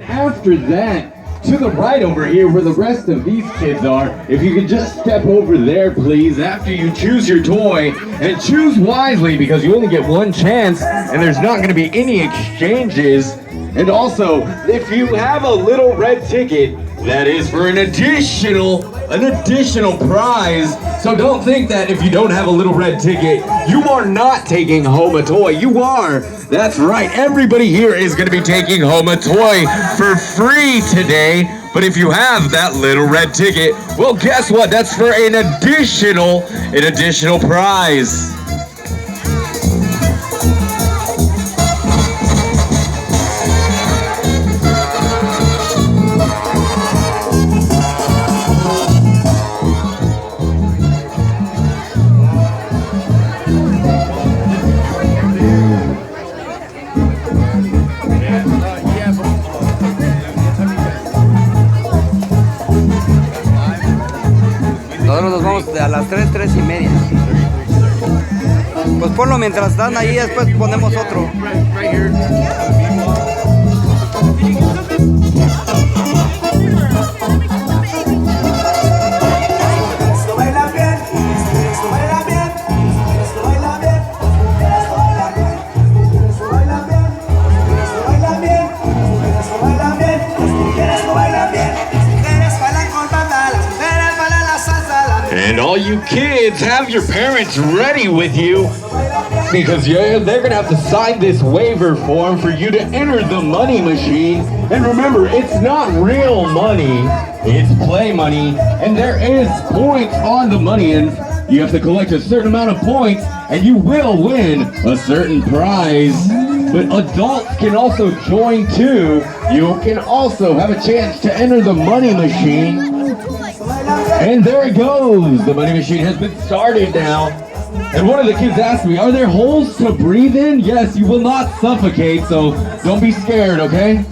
After that, to the right over here where the rest of these kids are, if you could just step over there, please, after you choose your toy, and choose wisely because you only get one chance and there's not going to be any exchanges. And also, if you have a little red ticket, that is for an additional prize. So don't think that if you don't have a little red ticket, you are not taking home a toy. You are. That's right. Everybody here is going to be taking home a toy for free today. But if you have that little red ticket, well, guess what? That's for an additional prize. Nosotros nos vamos a las 3, 3:30. Pues ponlo mientras están ahí, después ponemos otro. And all you kids, have your parents ready with you because they're going to have to sign this waiver form for you to enter the money machine. And remember, it's not real money, it's play money, and there is points on the money, and you have to collect a certain amount of points and you will win a certain prize. But adults can also join too. You can also have a chance to enter the money machine. And there it goes. The money machine has been started now. And one of the kids asked me, are there holes to breathe in? Yes, you will not suffocate, so don't be scared, okay?